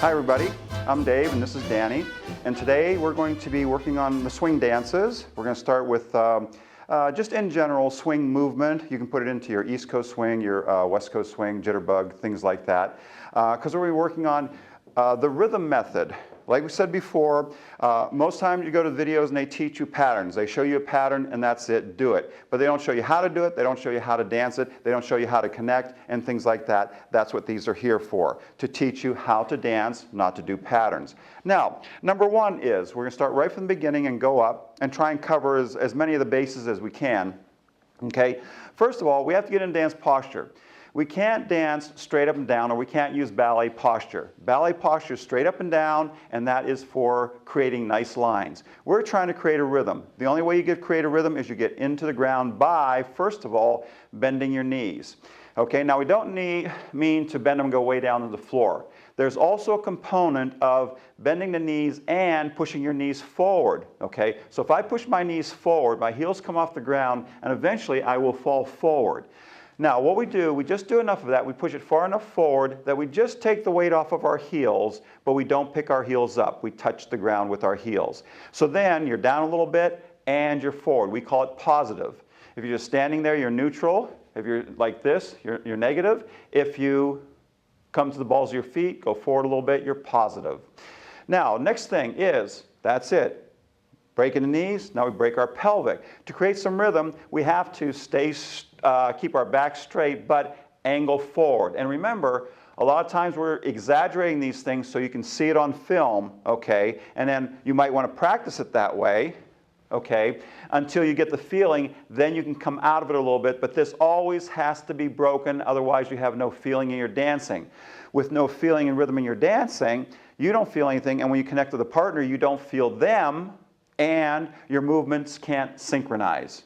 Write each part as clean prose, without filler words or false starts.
Hi everybody, I'm Dave and this is Danny, and today we're going to be working on the swing dances. We're going to start with just in general swing movement. You can put it into your East Coast swing, your West Coast swing, jitterbug, things like that, because we're working on the rhythm method. Like we said before, most times you go to videos and they teach you patterns. They show you a pattern and that's it, do it. But they don't show you how to do it, they don't show you how to dance it, they don't show you how to connect and things like that. That's what these are here for, to teach you how to dance, not to do patterns. Now, number one is, we're going to start right from the beginning and go up and try and cover as many of the bases as we can. Okay? First of all, we have to get in dance posture. We can't dance straight up and down, or we can't use ballet posture. Ballet posture is straight up and down, and that is for creating nice lines. We're trying to create a rhythm. The only way you create a rhythm is you get into the ground by, first of all, bending your knees. Okay, now we don't mean to bend them and go way down to the floor. There's also a component of bending the knees and pushing your knees forward. Okay, so if I push my knees forward, my heels come off the ground, and eventually I will fall forward. Now what we do, we just do enough of that, we push it far enough forward that we just take the weight off of our heels, but we don't pick our heels up. We touch the ground with our heels. So then you're down a little bit and you're forward. We call it positive. If you're just standing there, you're neutral. If you're like this, you're negative. If you come to the balls of your feet, go forward a little bit, you're positive. Now, next thing is, that's it. Breaking the knees, now we break our pelvic. To create some rhythm, we have to keep our back straight, but angle forward. And remember, a lot of times we're exaggerating these things so you can see it on film, okay? And then you might want to practice it that way, okay, until you get the feeling, then you can come out of it a little bit, but this always has to be broken, otherwise you have no feeling in your dancing. With no feeling and rhythm in your dancing, you don't feel anything, and when you connect with a partner, you don't feel them, and your movements can't synchronize,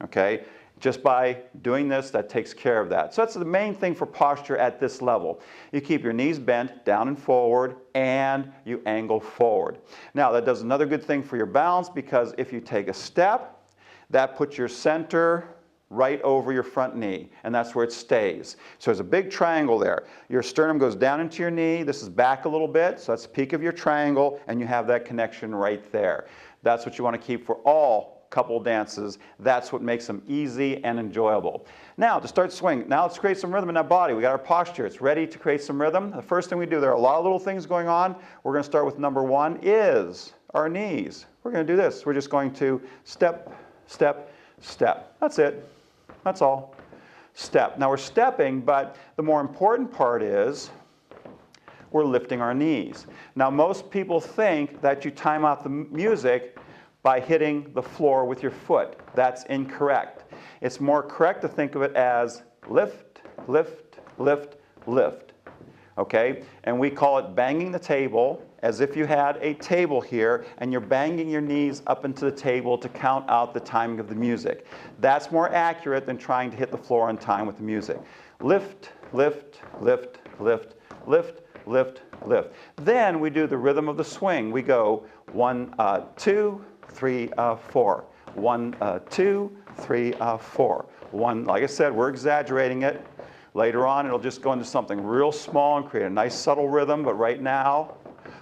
okay? Just by doing this, that takes care of that. So that's the main thing for posture at this level. You keep your knees bent down and forward, and you angle forward. Now that does another good thing for your balance, because if you take a step, that puts your center right over your front knee, and that's where it stays. So there's a big triangle there. Your sternum goes down into your knee, this is back a little bit, so that's the peak of your triangle, and you have that connection right there. That's what you want to keep for all couple dances. That's what makes them easy and enjoyable. Now to start swing, now let's create some rhythm in that body. We got our posture, it's ready to create some rhythm. The first thing we do, there are a lot of little things going on. We're going to start with number one is our knees. We're going to do this. We're just going to step, step, step. That's it. That's all. Step. Now we're stepping, but the more important part is we're lifting our knees. Now most people think that you time out the music by hitting the floor with your foot. That's incorrect. It's more correct to think of it as lift, lift, lift, lift. Okay? And we call it banging the table, as if you had a table here and you're banging your knees up into the table to count out the timing of the music. That's more accurate than trying to hit the floor on time with the music. Lift, lift, lift, lift, lift, lift, lift. Then we do the rhythm of the swing. We go 1, 2, 3, 4. 1, 2, 3, 4. 1, like I said, we're exaggerating it. Later on, it'll just go into something real small and create a nice subtle rhythm, but right now,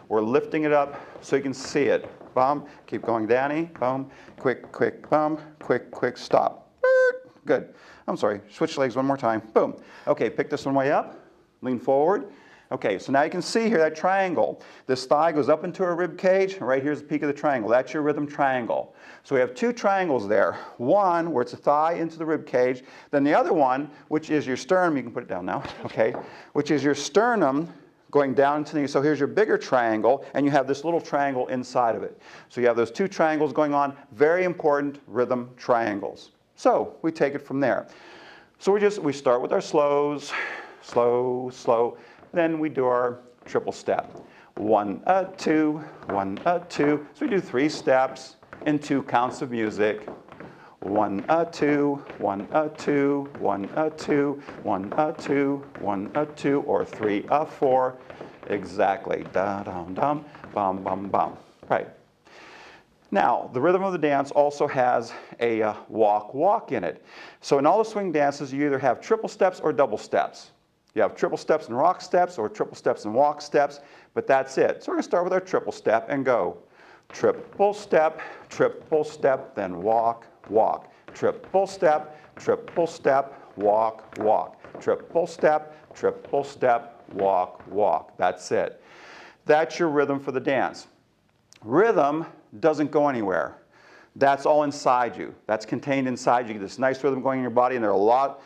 we're lifting it up so you can see it. Bum, keep going, Danny. Bum, quick, quick, bum, quick, quick, stop. Good. I'm sorry, switch legs one more time. Boom. Okay, pick this one way up, lean forward. Okay, so now you can see here that triangle. This thigh goes up into a rib cage, and right here's the peak of the triangle. That's your rhythm triangle. So we have two triangles there. One, where it's a thigh into the rib cage. Then the other one, which is your sternum, you can put it down now, okay, which is your sternum going down into the knee. So here's your bigger triangle, and you have this little triangle inside of it. So you have those two triangles going on, very important rhythm triangles. So we take it from there. So we start with our slows, slow, slow. Then we do our triple step. 1, 2, 1, 2. So we do 3 steps in 2 counts of music. 1, 2, 1, 2, 1, 2, 1, 2, 1, 2, or 3, 4. Exactly. Da dum dum, bum bum bum. Right. Now, the rhythm of the dance also has a walk in it. So in all the swing dances, you either have triple steps or double steps. You have triple steps and rock steps or triple steps and walk steps, but that's it. So we're going to start with our triple step and go triple step, then walk, walk. Triple step, walk, walk. Triple step, walk, walk. That's it. That's your rhythm for the dance. Rhythm doesn't go anywhere. That's all inside you. That's contained inside you. This nice rhythm going in your body, and there are a lot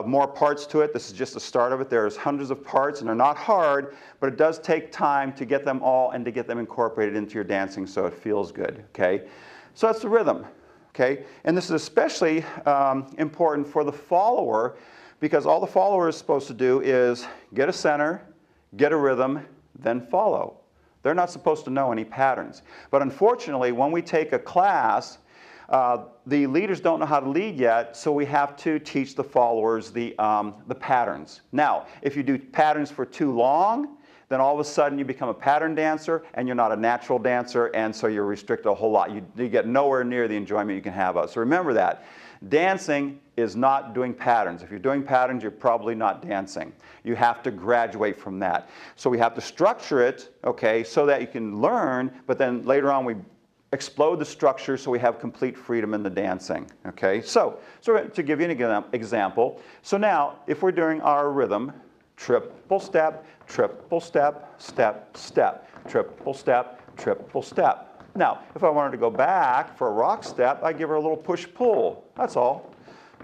more parts to it. This is just the start of it. There's hundreds of parts, and they're not hard, but it does take time to get them all and to get them incorporated into your dancing so it feels good, okay? So that's the rhythm, okay? And this is especially important for the follower, because all the follower is supposed to do is get a center, get a rhythm, then follow. They're not supposed to know any patterns. But unfortunately, when we take a class, the leaders don't know how to lead yet, so we have to teach the followers the patterns. Now, if you do patterns for too long, then all of a sudden you become a pattern dancer, and you're not a natural dancer, and so you're restricted a whole lot. You get nowhere near the enjoyment you can have of it. So remember that. Dancing is not doing patterns. If you're doing patterns, you're probably not dancing. You have to graduate from that. So we have to structure it, okay, so that you can learn, but then later on we explode the structure so we have complete freedom in the dancing, okay? So to give you an example, so now if we're doing our rhythm, triple step, step, step, triple step. Now, if I wanted to go back for a rock step, I give her a little push-pull. That's all.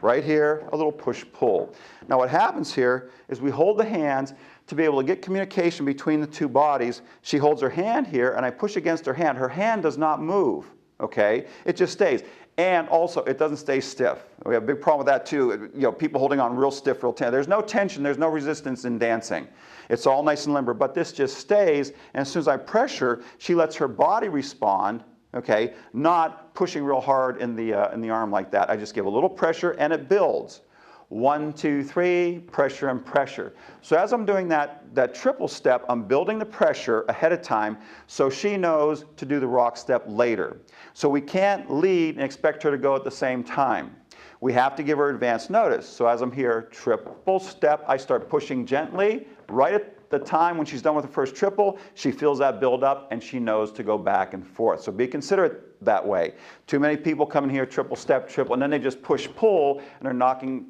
Right here, a little push-pull. Now what happens here is we hold the hands to be able to get communication between the two bodies. She holds her hand here, and I push against her hand. Her hand does not move, okay? It just stays. And also, it doesn't stay stiff. We have a big problem with that too. You know, people holding on real stiff, real tense. There's no tension, there's no resistance in dancing. It's all nice and limber, but this just stays, and as soon as I pressure, she lets her body respond, okay? Not pushing real hard in the arm like that. I just give a little pressure, and it builds. 1, 2, 3, pressure and pressure. So as I'm doing that triple step, I'm building the pressure ahead of time so she knows to do the rock step later. So we can't lead and expect her to go at the same time. We have to give her advance notice. So as I'm here, triple step, I start pushing gently. Right at the time when she's done with the first triple, she feels that build up and she knows to go back and forth. So be considerate that way. Too many people come in here, triple step, triple, and then they just push pull and they're knocking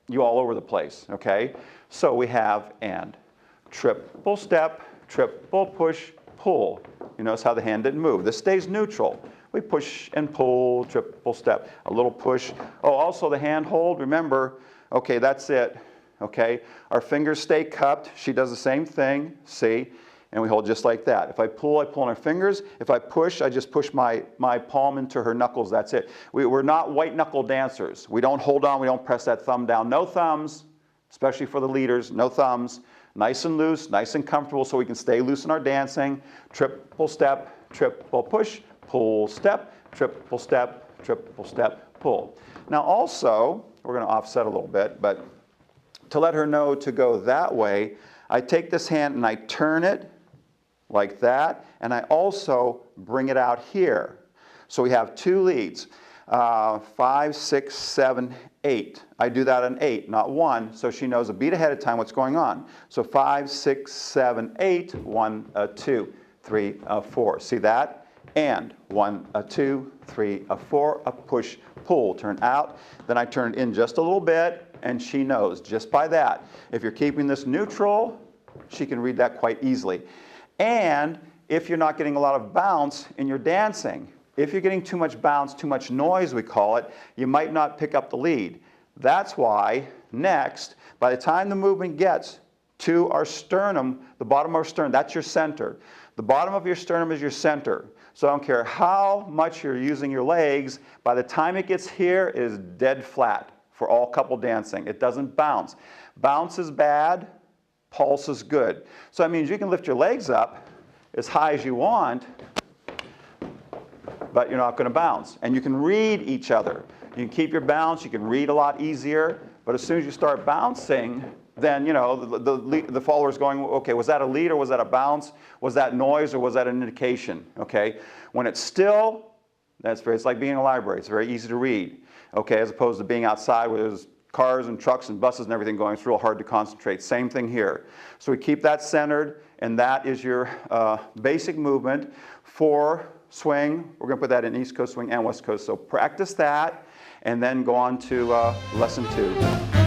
you all over the place, okay? So we have and triple step, triple push, pull. You notice how the hand didn't move. This stays neutral. We push and pull, triple step, a little push. Oh, also the hand hold, remember, okay, that's it, okay? Our fingers stay cupped. She does the same thing, see? And we hold just like that. If I pull on our fingers. If I push, I just push my palm into her knuckles. That's it. We're not white knuckle dancers. We don't hold on. We don't press that thumb down. No thumbs, especially for the leaders. No thumbs. Nice and loose, nice and comfortable so we can stay loose in our dancing. Triple step, triple push, pull step, triple step, pull. Now also, we're going to offset a little bit, but to let her know to go that way, I take this hand and I turn it like that, and I also bring it out here. So we have two leads, 5, 6, 7, 8. I do that on 8, not 1, so she knows a beat ahead of time what's going on. So 5, 6, 7, 8, 1, 2, 3, 4. See that? And 1, 2, 3, 4, a push, pull, turn out. Then I turn it in just a little bit, and she knows just by that. If you're keeping this neutral, she can read that quite easily. And if you're not getting a lot of bounce in your dancing, if you're getting too much bounce, too much noise, we call it, you might not pick up the lead. That's why, next, by the time the movement gets to our sternum, the bottom of our sternum, that's your center. The bottom of your sternum is your center. So I don't care how much you're using your legs, by the time it gets here, it is dead flat for all couple dancing. It doesn't bounce. Bounce is bad. Pulse is good. So that means you can lift your legs up as high as you want, but you're not going to bounce. And you can read each other. You can keep your balance. You can read a lot easier. But as soon as you start bouncing, then you know the follower's going, okay, was that a lead or was that a bounce? Was that noise or was that an indication? Okay. When it's still, it's like being in a library. It's very easy to read. Okay, as opposed to being outside where there's cars and trucks and buses and everything going, it's real hard to concentrate. Same thing here. So we keep that centered, and that is your basic movement for swing. We're going to put that in East Coast swing and West Coast. So practice that, and then go on to lesson 2.